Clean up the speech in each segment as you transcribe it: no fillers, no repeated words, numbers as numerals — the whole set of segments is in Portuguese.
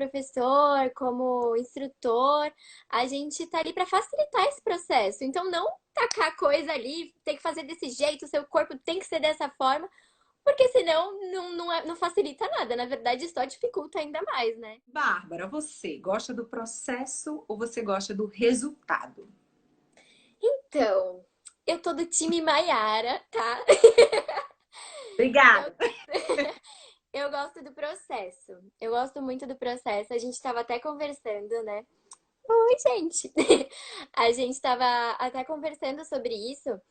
professor, como instrutor, a gente tá ali para facilitar esse processo. Então, não tacar coisa ali, tem que fazer desse jeito, o seu corpo tem que ser dessa forma, porque senão não facilita nada. Na verdade, só dificulta ainda mais, né? Bárbara, você gosta do processo ou você gosta do resultado? Então, eu tô do time Maiara, tá? Eu, Obrigada. eu gosto do processo. Eu gosto muito do processo. A gente tava até conversando, né? Oi, gente! A gente estava até conversando sobre isso,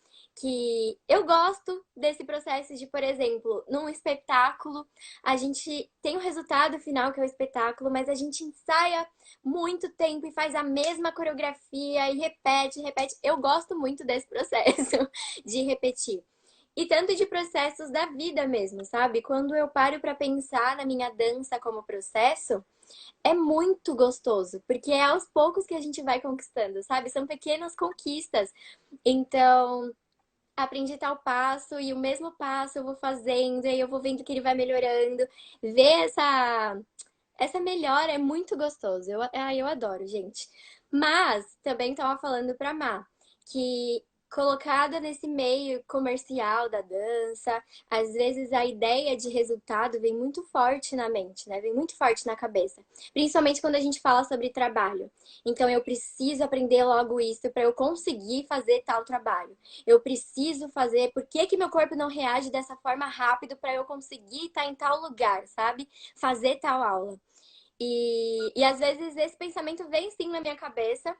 que eu gosto desse processo de, por exemplo, num espetáculo, a gente tem o resultado final, que é o espetáculo, mas a gente ensaia muito tempo e faz a mesma coreografia e repete, repete. Eu gosto muito desse processo de repetir. E tanto de processos da vida mesmo, sabe? Quando eu paro para pensar na minha dança como processo, é muito gostoso, porque é aos poucos que a gente vai conquistando, sabe? São pequenas conquistas. Então, aprendi tal passo e o mesmo passo eu vou fazendo, e aí eu vou vendo que ele vai melhorando. Ver essa melhora é muito gostoso. Eu adoro, gente. Mas também tava falando pra Má que colocada nesse meio comercial da dança, às vezes a ideia de resultado vem muito forte na mente, né? Vem muito forte na cabeça. Principalmente quando a gente fala sobre trabalho. Então eu preciso aprender logo isso para eu conseguir fazer tal trabalho. Eu preciso fazer, por que que meu corpo não reage dessa forma rápido para eu conseguir estar em tal lugar, sabe? Fazer tal aula. E às vezes esse pensamento vem sim na minha cabeça,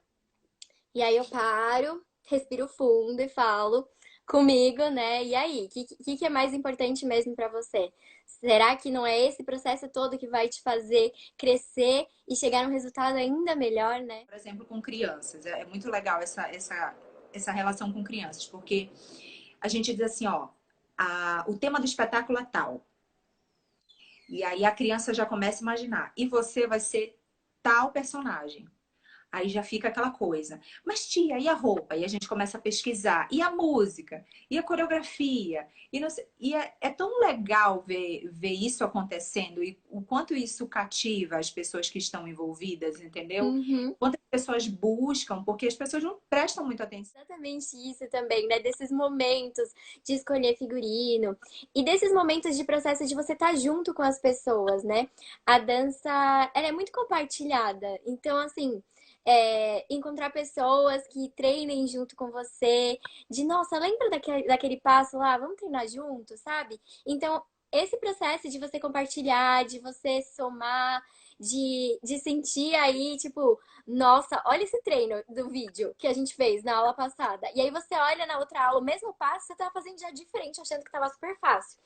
e aí eu paro, respiro fundo e falo comigo, né? E aí, o que é mais importante mesmo pra você? Será que não é esse processo todo que vai te fazer crescer e chegar a um resultado ainda melhor, né? Por exemplo, com crianças. É muito legal essa relação com crianças, porque a gente diz assim, ó, o tema do espetáculo é tal. E aí a criança já começa a imaginar. E você vai ser tal personagem. Aí já fica aquela coisa. Mas tia, e a roupa? E a gente começa a pesquisar. E a música? E a coreografia? E, não sei- e é tão legal ver isso acontecendo e o quanto isso cativa as pessoas que estão envolvidas, entendeu? Uhum. Quanto as pessoas buscam, porque as pessoas não prestam muita atenção. Exatamente isso também, né? Desses momentos de escolher figurino e desses momentos de processo de você estar junto com as pessoas, né? A dança, ela é muito compartilhada. Então, assim, encontrar pessoas que treinem junto com você, de nossa, lembra daquele passo lá? Vamos treinar junto, sabe? Então, esse processo de você compartilhar, de você somar, de sentir aí, tipo, nossa, olha esse treino do vídeo que a gente fez na aula passada. E aí você olha na outra aula, o mesmo passo, você tava fazendo já diferente, achando que tava super fácil.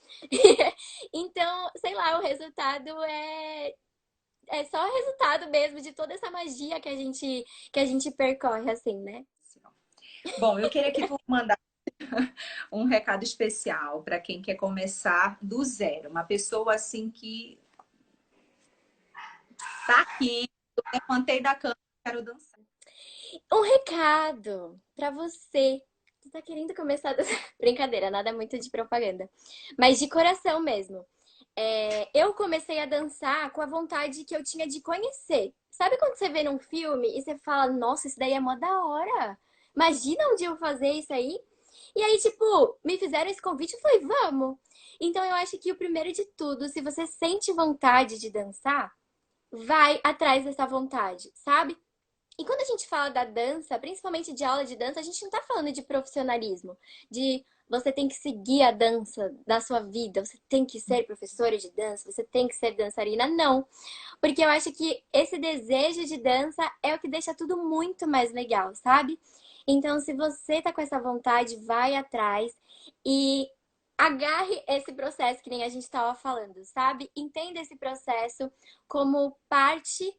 Então, sei lá, o resultado é só o resultado mesmo de toda essa magia que a gente percorre assim, né? Bom, eu queria que tu mandasse um recado especial para quem quer começar do zero. Uma pessoa assim que tá aqui, eu levantei da cama, quero dançar. Um recado pra você. Você tá querendo começar a brincadeira, nada muito de propaganda, mas de coração mesmo. Eu comecei a dançar com a vontade que eu tinha de conhecer. Sabe quando você vê num filme e você fala, nossa, isso daí é mó da hora. Imagina um dia eu fazer isso aí. E aí, tipo, me fizeram esse convite e eu falei, vamos. Então eu acho que o primeiro de tudo, se você sente vontade de dançar, vai atrás dessa vontade, sabe? E quando a gente fala da dança, principalmente de aula de dança, a gente não tá falando de profissionalismo, de você tem que seguir a dança da sua vida, você tem que ser professora de dança, você tem que ser dançarina. Não, porque eu acho que esse desejo de dança é o que deixa tudo muito mais legal, sabe? Então, se você tá com essa vontade, vai atrás e agarre esse processo que nem a gente tava falando, sabe? Entenda esse processo como parte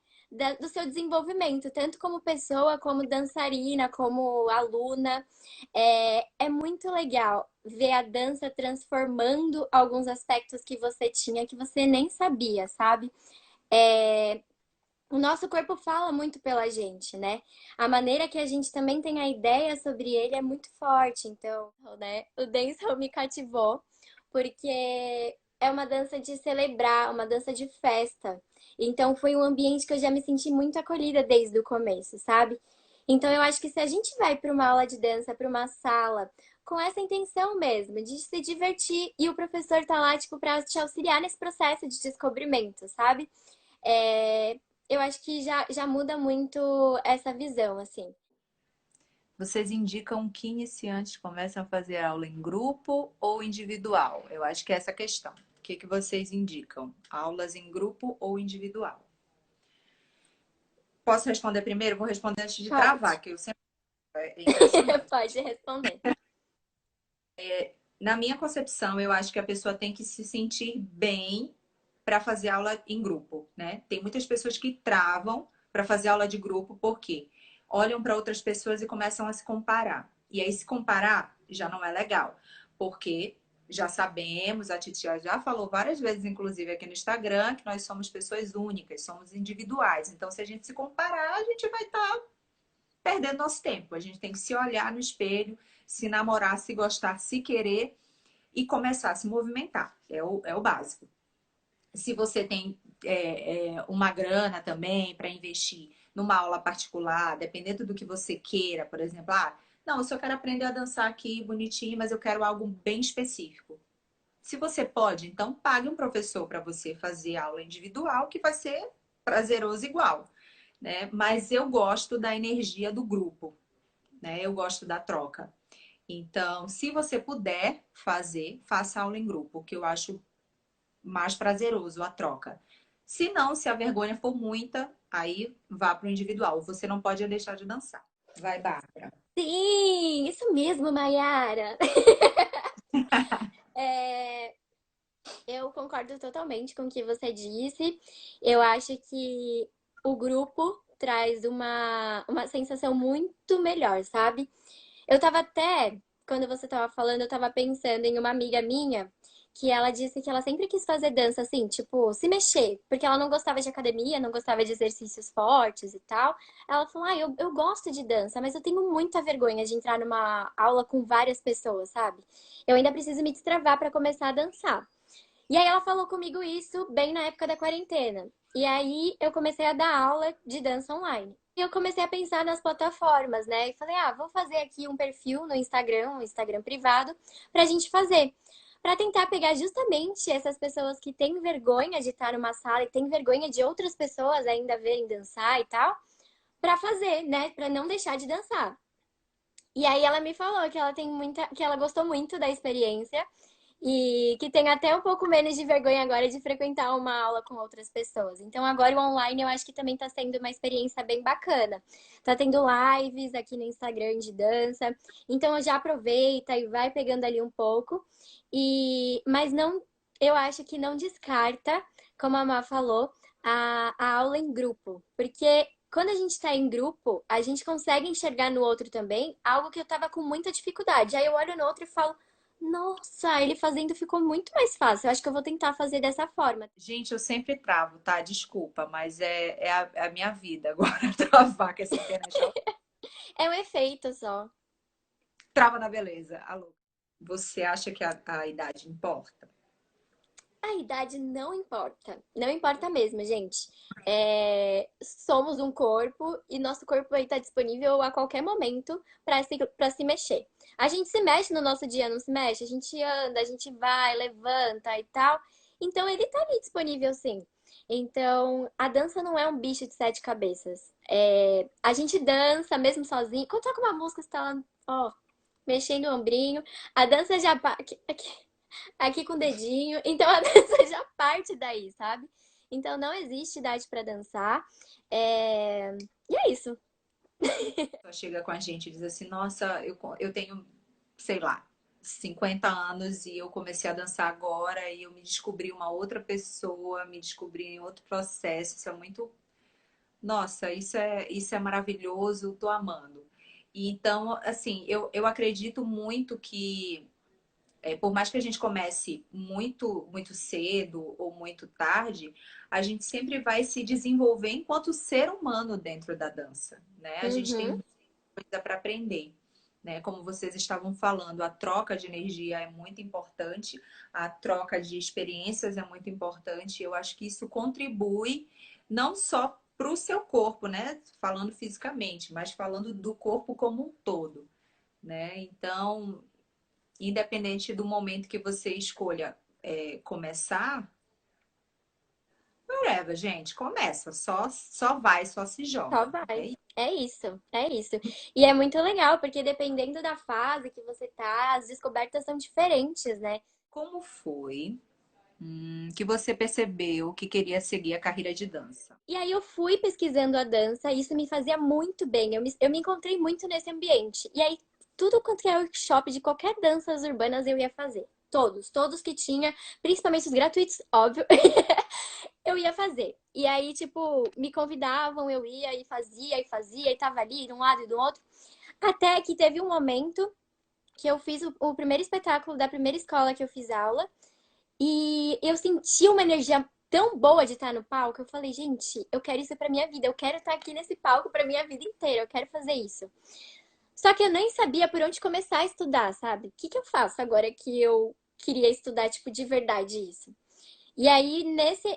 do seu desenvolvimento, tanto como pessoa, como dançarina, como aluna. É muito legal ver a dança transformando alguns aspectos que você tinha que você nem sabia, sabe? É, o nosso corpo fala muito pela gente, né? A maneira que a gente também tem a ideia sobre ele é muito forte. Então, né? O dancehall me cativou porque é uma dança de celebrar, uma dança de festa. Então foi um ambiente que eu já me senti muito acolhida desde o começo, sabe? Então eu acho que se a gente vai para uma aula de dança, para uma sala, com essa intenção mesmo, de se divertir e o professor tá lá, tipo, para te auxiliar nesse processo de descobrimento, sabe? É, eu acho que já muda muito essa visão, assim. Vocês indicam que iniciantes começam a fazer aula em grupo ou individual? Eu acho que é essa a questão. O que que vocês indicam? Aulas em grupo ou individual? Posso responder primeiro? Vou responder antes de Pode. travar, que eu sempre é impressionante. Pode responder. Na minha concepção, eu acho que a pessoa tem que se sentir bem para fazer aula em grupo, né? Tem muitas pessoas que travam para fazer aula de grupo porque olham para outras pessoas e começam a se comparar. E aí se comparar já não é legal, porque já sabemos, a Titia já falou várias vezes, inclusive aqui no Instagram, que nós somos pessoas únicas, somos individuais. Então, se a gente se comparar, a gente vai estar perdendo nosso tempo. A gente tem que se olhar no espelho, se namorar, se gostar, se querer e começar a se movimentar. É o básico. Se você tem uma grana também para investir numa aula particular, dependendo do que você queira, por exemplo, não, eu só quero aprender a dançar aqui bonitinho, mas eu quero algo bem específico. Se você pode, então pague um professor para você fazer aula individual, que vai ser prazeroso igual, né? Mas eu gosto da energia do grupo, né? Eu gosto da troca. Então, se você puder fazer, faça aula em grupo, que eu acho mais prazeroso a troca. Se não, se a vergonha for muita, aí vá para o individual. Você não pode deixar de dançar. Vai, Bárbara. Sim, isso mesmo, Mayara. É, eu concordo totalmente com o que você disse. Eu acho que o grupo traz uma sensação muito melhor, sabe? Eu tava até, quando você tava falando, eu tava pensando em uma amiga minha que ela disse que ela sempre quis fazer dança assim, tipo, se mexer, porque ela não gostava de academia, não gostava de exercícios fortes e tal. Ela falou: eu gosto de dança, mas eu tenho muita vergonha de entrar numa aula com várias pessoas, sabe? Eu ainda preciso me destravar para começar a dançar. E aí ela falou comigo isso bem na época da quarentena. E aí eu comecei a dar aula de dança online. E eu comecei a pensar nas plataformas, né? E falei, vou fazer aqui um perfil no Instagram, um Instagram privado, pra gente fazer. Pra tentar pegar justamente essas pessoas que têm vergonha de estar numa sala e têm vergonha de outras pessoas ainda verem dançar e tal, pra fazer, né? Pra não deixar de dançar. E aí ela me falou que ela tem muita, que ela gostou muito da experiência e que tem até um pouco menos de vergonha agora de frequentar uma aula com outras pessoas. Então agora o online eu acho que também está sendo uma experiência bem bacana. Tá tendo lives aqui no Instagram de dança, então já aproveita e vai pegando ali um pouco. Mas não, eu acho que não descarta, como a Má falou, a aula em grupo, porque quando a gente está em grupo, a gente consegue enxergar no outro também algo que eu tava com muita dificuldade. Aí eu olho no outro e falo, nossa, ele fazendo ficou muito mais fácil. Eu acho que eu vou tentar fazer dessa forma. Gente, eu sempre travo, tá? Desculpa, mas é a minha vida agora travar com essa internet. É um efeito só. Trava na beleza. Alô. Você acha que a idade importa? A idade não importa. Não importa mesmo, gente. Somos um corpo e nosso corpo aí tá disponível a qualquer momento para se mexer. A gente se mexe no nosso dia, não se mexe? A gente anda, a gente vai, levanta e tal. Então ele tá ali disponível sim. Então, a dança não é um bicho de sete cabeças. A gente dança mesmo sozinho. Quando toca uma música, você tá lá, ó, mexendo o ombrinho. A dança já. Aqui com o dedinho. Então a dança já parte daí, sabe? Então não existe idade para dançar. E é isso. Ela chega com a gente e diz assim: Nossa, eu tenho, sei lá, 50 anos e eu comecei a dançar agora e eu me descobri uma outra pessoa, me descobri em outro processo. Isso é muito. Nossa, isso é maravilhoso, tô amando. E então, assim, eu acredito muito que por mais que a gente comece muito, muito cedo ou muito tarde, a gente sempre vai se desenvolver enquanto ser humano dentro da dança, né? A gente tem Uhum. muita coisa para aprender. né? Como vocês estavam falando, a troca de energia é muito importante, a troca de experiências é muito importante. Eu acho que isso contribui não só para o seu corpo, né? Falando fisicamente, mas falando do corpo como um todo, né? Então, independente do momento que você escolha começar, whatever, gente, começa, só vai, só se Só joga. É vai. isso. É isso, é isso. E é muito legal, porque dependendo da fase que você tá, as descobertas são diferentes, né? Como foi que você percebeu que queria seguir a carreira de dança? E aí eu fui pesquisando a dança, e isso me fazia muito bem. Eu me encontrei muito nesse ambiente. E aí, tudo quanto é workshop de qualquer danças urbanas eu ia fazer. Todos que tinha, principalmente os gratuitos, óbvio, eu ia fazer. E aí, tipo, me convidavam, eu ia e fazia, e tava ali de um lado e do outro. Até que teve um momento que eu fiz o primeiro espetáculo da primeira escola que eu fiz aula. E eu senti uma energia tão boa de estar no palco. Eu falei, gente, eu quero isso pra minha vida. Eu quero estar aqui nesse palco pra minha vida inteira. Eu quero fazer isso. Só que eu nem sabia por onde começar a estudar, sabe? O que que eu faço agora que eu queria estudar, tipo, de verdade isso? E aí,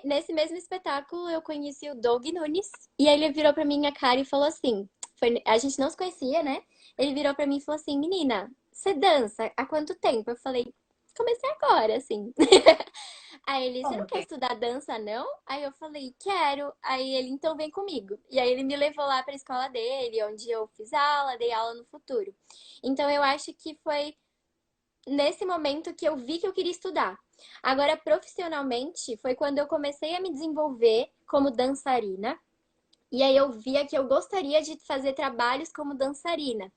nesse mesmo espetáculo, eu conheci o Doug Nunes. E aí ele virou pra minha cara e falou assim: a gente não se conhecia, né? Ele virou pra mim e falou assim: Menina, você dança há quanto tempo? Eu falei: Comecei agora, assim. Aí ele: Você não quer Ontem. estudar dança, não? Aí eu falei: Quero. Aí ele: Então vem comigo. E aí ele me levou lá pra escola dele, onde eu fiz aula, dei aula no futuro. Então eu acho que foi nesse momento que eu vi que eu queria estudar. Agora, profissionalmente, foi quando eu comecei a me desenvolver como dançarina. E aí eu via que eu gostaria de fazer trabalhos como dançarina.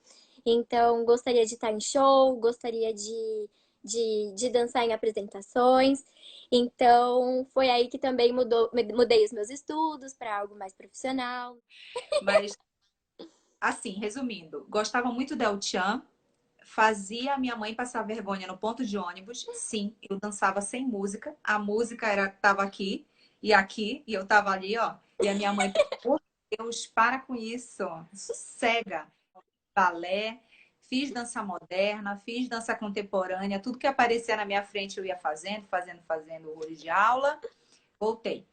Então, gostaria de estar em show, gostaria de dançar em apresentações. Então, foi aí que também mudei os meus estudos para algo mais profissional. Mas, assim, resumindo, gostava muito da El-Chan, fazia a minha mãe passar vergonha no ponto de ônibus. Sim, eu dançava sem música. A música tava aqui, e eu tava ali, ó. E a minha mãe, pelo amor de Deus, para com isso, sossega. Balé, fiz dança moderna, fiz dança contemporânea, tudo que aparecia na minha frente eu ia fazendo horrores de aula, voltei.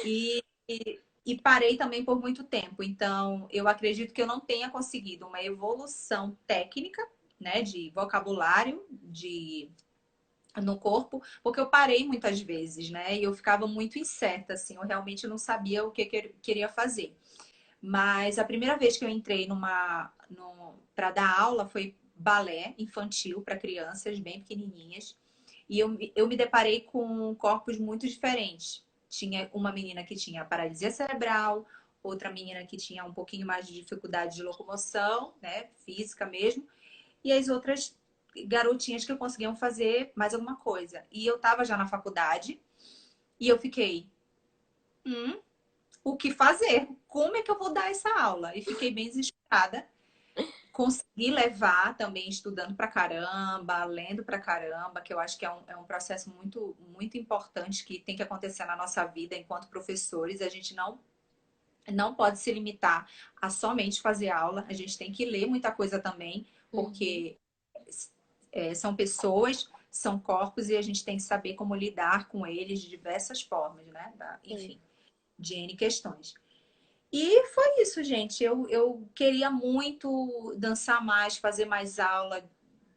E parei também por muito tempo. Então, eu acredito que eu não tenha conseguido uma evolução técnica, né, de vocabulário, de no corpo, porque eu parei muitas vezes, né? E eu ficava muito incerta, assim, eu realmente não sabia o que queria fazer. Mas a primeira vez que eu entrei para dar aula foi balé infantil para crianças bem pequenininhas. E eu me deparei com corpos muito diferentes. Tinha uma menina que tinha paralisia cerebral, outra menina que tinha um pouquinho mais de dificuldade de locomoção, né, física mesmo, e as outras garotinhas que conseguiam fazer mais alguma coisa. E eu estava já na faculdade e eu fiquei, o que fazer? Como é que eu vou dar essa aula? E fiquei bem desesperada. Consegui levar também estudando pra caramba, lendo pra caramba, que eu acho que é um processo muito, muito importante que tem que acontecer na nossa vida enquanto professores. A gente não pode se limitar a somente fazer aula, a gente tem que ler muita coisa também, Uhum. porque são pessoas, são corpos e a gente tem que saber como lidar com eles de diversas formas, né? Sim. Enfim, de N questões. E foi isso, gente. Eu queria muito dançar mais, fazer mais aula,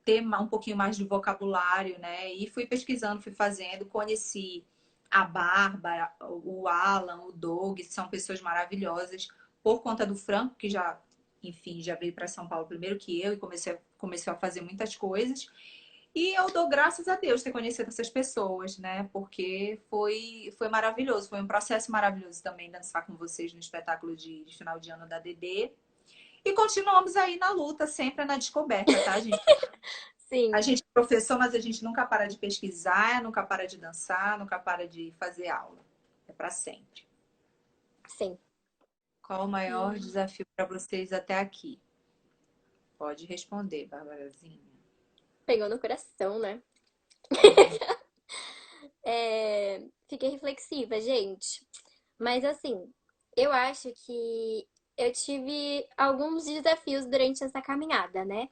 ter um pouquinho mais de vocabulário, né? E fui pesquisando, fui fazendo, conheci a Bárbara, o Alan, o Doug, são pessoas maravilhosas, por conta do Franco, que já, enfim, já veio para São Paulo primeiro que eu e comecei a fazer muitas coisas. E eu dou graças a Deus ter conhecido essas pessoas, né? Porque foi maravilhoso, foi um processo maravilhoso também dançar com vocês no espetáculo de final de ano da DD. E continuamos aí na luta, sempre na descoberta, tá, gente? A Sim, gente é professor, mas a gente nunca para de pesquisar, nunca para de dançar, nunca para de fazer aula. É para sempre. sim. Qual o maior Hum. desafio para vocês até aqui? Pode responder, Barbarazinha. Pegou no coração, né? Fiquei reflexiva, gente. Mas assim, eu acho que eu tive alguns desafios durante essa caminhada, né?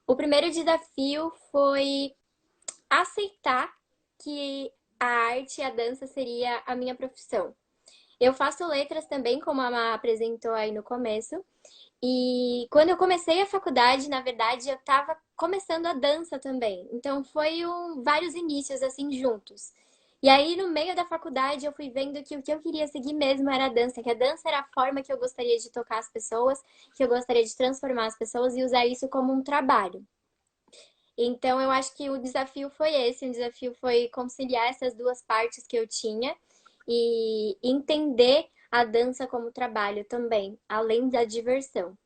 O primeiro desafio foi aceitar que a arte e a dança seria a minha profissão. Eu faço letras também, como a Má apresentou aí no começo. E quando eu comecei a faculdade, na verdade, eu estava começando a dança também. Então foi vários inícios assim juntos. E aí, no meio da faculdade, eu fui vendo que o que eu queria seguir mesmo era a dança, que a dança era a forma que eu gostaria de tocar as pessoas, que eu gostaria de transformar as pessoas e usar isso como um trabalho. Então, eu acho que o desafio foi esse, o desafio foi conciliar essas duas partes que eu tinha e entender a dança como trabalho também, além da diversão.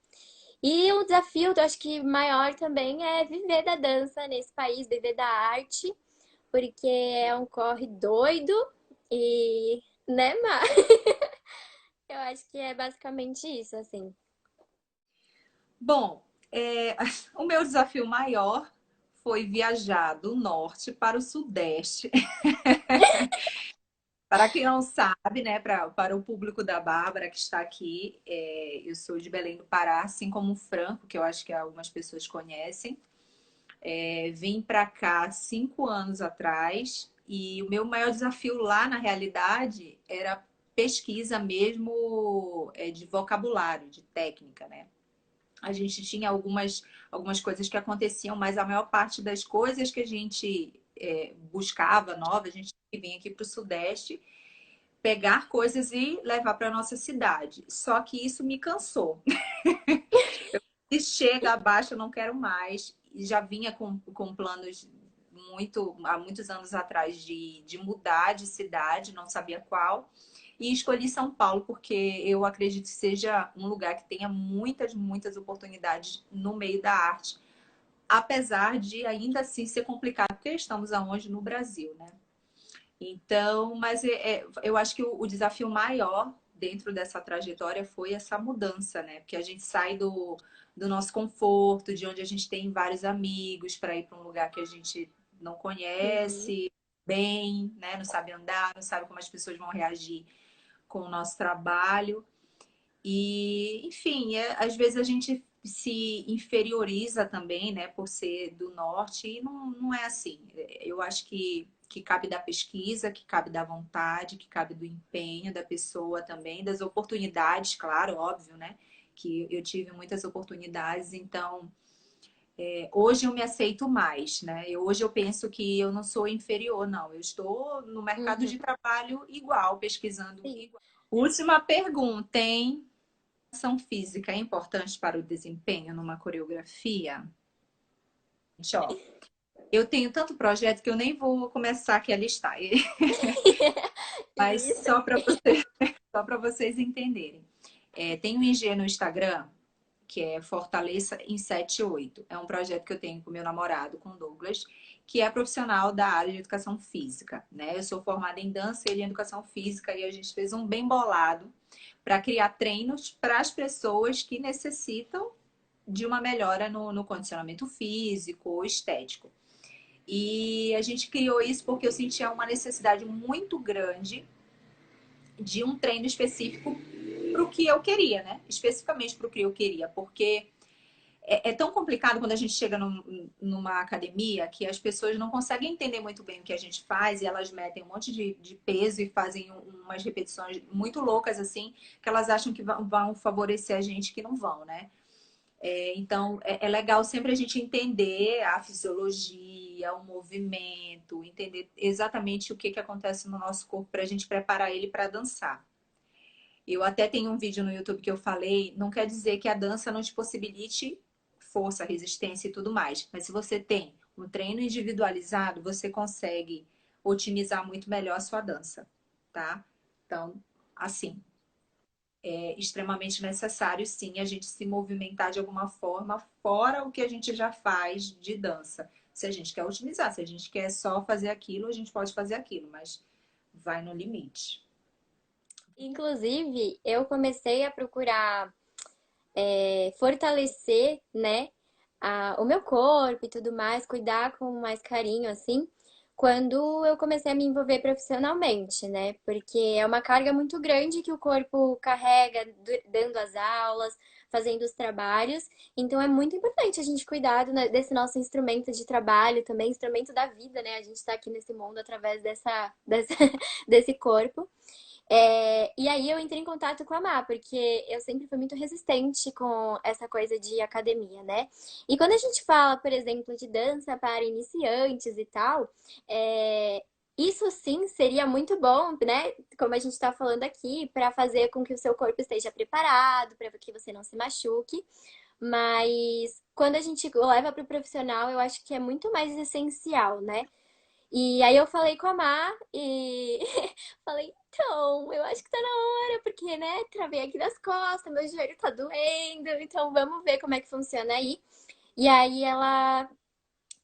E um desafio, eu acho que maior também é viver da dança nesse país, viver da arte, porque é um corre doido e, né, Mar? Eu acho que é basicamente isso, assim. Bom, o meu desafio maior foi viajar do norte para o sudeste. Para quem não sabe, né, para o público da Bárbara que está aqui, eu sou de Belém do Pará, assim como o Franco, que eu acho que algumas pessoas conhecem. Vim para cá 5 anos atrás e o meu maior desafio lá, na realidade, era pesquisa mesmo de vocabulário, de técnica, né? A gente tinha algumas coisas que aconteciam, mas a maior parte das coisas que a gente buscava nova, a gente vinha aqui para o Sudeste pegar coisas e levar para nossa cidade. Só que isso me cansou. Se chega abaixo, eu não quero mais. E já vinha com planos há muitos anos atrás de mudar de cidade, não sabia qual. E escolhi São Paulo porque eu acredito que seja um lugar que tenha muitas oportunidades no meio da arte. Apesar de ainda assim ser complicado, porque estamos aonde? No Brasil, né? Então, mas eu acho que o desafio maior dentro dessa trajetória foi essa mudança, né? Porque a gente sai do nosso conforto, de onde a gente tem vários amigos, para ir para um lugar que a gente não Uhum. conhece bem, né? Não sabe andar, não sabe como as pessoas vão reagir com o nosso trabalho. E, enfim, às vezes a gente se inferioriza também, né, por ser do norte, e não é assim. Eu acho que cabe da pesquisa, que cabe da vontade, que cabe do empenho da pessoa também, das oportunidades, claro, óbvio, né? Que eu tive muitas oportunidades, então hoje eu me aceito mais, né? Hoje eu penso que eu não sou inferior, não. Eu estou no mercado Uhum. de trabalho igual, pesquisando Sim. igual. Última pergunta, hein? Ação física é importante para o desempenho numa coreografia? Gente, ó, eu tenho tanto projeto que eu nem vou começar aqui a listar, mas Lista. só para vocês entenderem. Tem um IG no Instagram que é Fortaleça em 78. É um projeto que eu tenho com meu namorado, com o Douglas, que é profissional da área de educação física, né? Eu sou formada em dança e ele em educação física e a gente fez um bem bolado para criar treinos para as pessoas que necessitam de uma melhora no condicionamento físico ou estético. E a gente criou isso porque eu sentia uma necessidade muito grande de um treino específico para o que eu queria, né? Especificamente para o que eu queria, porque é tão complicado quando a gente chega numa academia que as pessoas não conseguem entender muito bem o que a gente faz e elas metem um monte de peso e fazem umas repetições muito loucas assim, que elas acham que vão favorecer a gente que não vão, né? Então, é legal sempre a gente entender a fisiologia, o movimento, entender exatamente o que acontece no nosso corpo para a gente preparar ele para dançar. Eu até tenho um vídeo no YouTube que eu falei, não quer dizer que a dança não te possibilite força, resistência e tudo mais, mas se você tem um treino individualizado, você consegue otimizar muito melhor a sua dança, tá? Então, assim, é extremamente necessário, sim, a gente se movimentar de alguma forma, fora o que a gente já faz de dança. Se a gente quer otimizar, se a gente quer só fazer aquilo, a gente pode fazer aquilo, mas vai no limite. Inclusive, eu comecei a procurar fortalecer, né, o meu corpo e tudo mais, cuidar com mais carinho, assim, quando eu comecei a me envolver profissionalmente, né? Porque é uma carga muito grande que o corpo carrega dando as aulas, fazendo os trabalhos. Então é muito importante a gente cuidar desse nosso instrumento de trabalho também, instrumento da vida, né? A gente está aqui nesse mundo através desse corpo. E aí eu entrei em contato com a Má, porque eu sempre fui muito resistente com essa coisa de academia, né? E quando a gente fala, por exemplo, de dança para iniciantes e tal, isso sim seria muito bom, né? Como a gente está falando aqui, para fazer com que o seu corpo esteja preparado, para que você não se machuque. Mas quando a gente leva para o profissional, eu acho que é muito mais essencial, né? E aí eu falei com a Má e falei, então, eu acho que tá na hora, porque, né, travei aqui das costas, meu joelho tá doendo, então vamos ver como é que funciona aí. E aí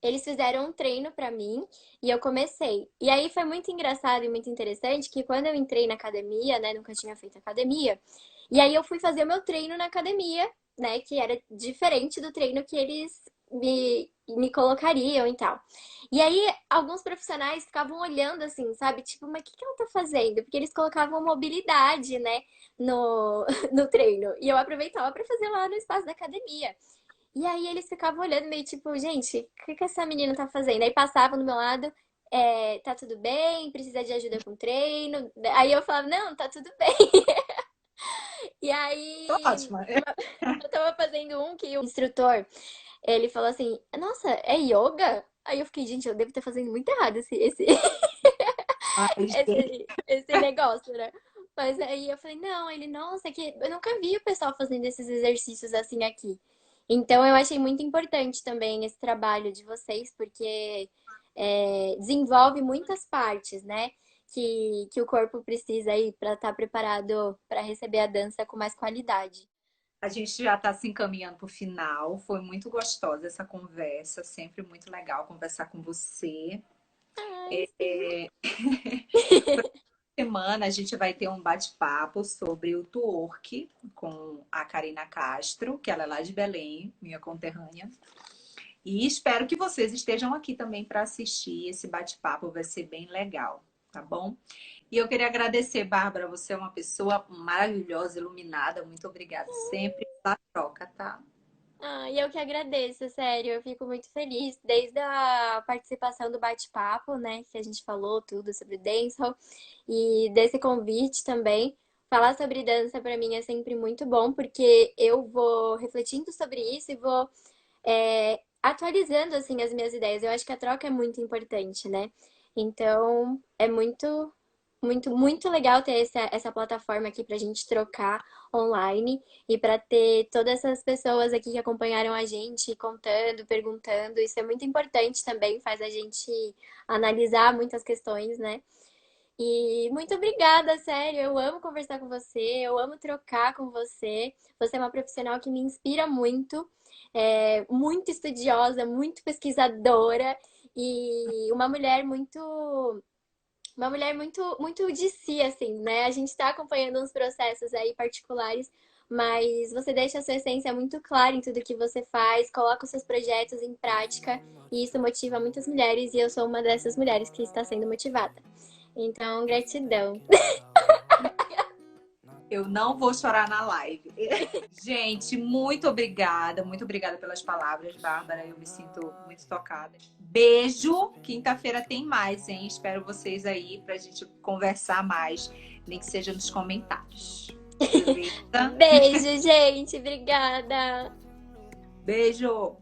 eles fizeram um treino pra mim e eu comecei. E aí foi muito engraçado e muito interessante que quando eu entrei na academia, né, nunca tinha feito academia, e aí eu fui fazer o meu treino na academia, né, que era diferente do treino que eles me colocariam e tal. E aí, alguns profissionais ficavam olhando assim, sabe? Tipo, mas o que ela tá fazendo? Porque eles colocavam mobilidade, né, no, no treino. E eu aproveitava pra fazer lá no espaço da academia. E aí eles ficavam olhando meio tipo, gente, o que que essa menina tá fazendo? Aí passavam do meu lado, tá tudo bem? Precisa de ajuda com treino? Aí eu falava, não, tá tudo bem. E Tô aí ótima. eu tava fazendo um que o instrutor, ele falou assim, nossa, é yoga? Aí eu fiquei, gente, eu devo estar fazendo muito errado Ai, gente. esse negócio, né? Mas aí eu falei, não, ele, nossa, que eu nunca vi o pessoal fazendo esses exercícios assim aqui. Então eu achei muito importante também esse trabalho de vocês, porque desenvolve muitas partes, né? Que o corpo precisa aí para estar preparado para receber a dança com mais qualidade. A gente já está se encaminhando para o final. Foi muito gostosa essa conversa, sempre muito legal conversar com você. Ai, sim. Semana a gente vai ter um bate-papo sobre o twerk com a Karina Castro, que ela é lá de Belém, minha conterrânea. E espero que vocês estejam aqui também para assistir esse bate-papo, vai ser bem legal, tá bom? E eu queria agradecer, Bárbara, você é uma pessoa maravilhosa, iluminada. Muito obrigada sempre pela troca, tá? Ah, e eu que agradeço, sério, eu fico muito feliz desde a participação do bate-papo, né, que a gente falou tudo sobre dancehall e desse convite também. Falar sobre dança para mim é sempre muito bom, porque eu vou refletindo sobre isso e vou atualizando assim as minhas ideias. Eu acho que a troca é muito importante, né? Então, é muito legal ter essa plataforma aqui pra gente trocar online e para ter todas essas pessoas aqui que acompanharam a gente, contando, perguntando. Isso é muito importante também, faz a gente analisar muitas questões, né? E muito obrigada, sério. Eu amo conversar com você, eu amo trocar com você. Você é uma profissional que me inspira muito, muito estudiosa, muito pesquisadora e uma mulher muito de si, assim, né? A gente está acompanhando uns processos aí particulares, mas você deixa a sua essência muito clara em tudo que você faz, coloca os seus projetos em prática e isso motiva muitas mulheres e eu sou uma dessas mulheres que está sendo motivada. Então, gratidão. Eu não vou chorar na live. Gente, muito obrigada pelas palavras, Bárbara. Eu me sinto muito tocada. Beijo. Quinta-feira tem mais, hein? Espero vocês aí pra gente conversar mais, nem que seja nos comentários. Beleza? Beijo, gente. Obrigada. Beijo.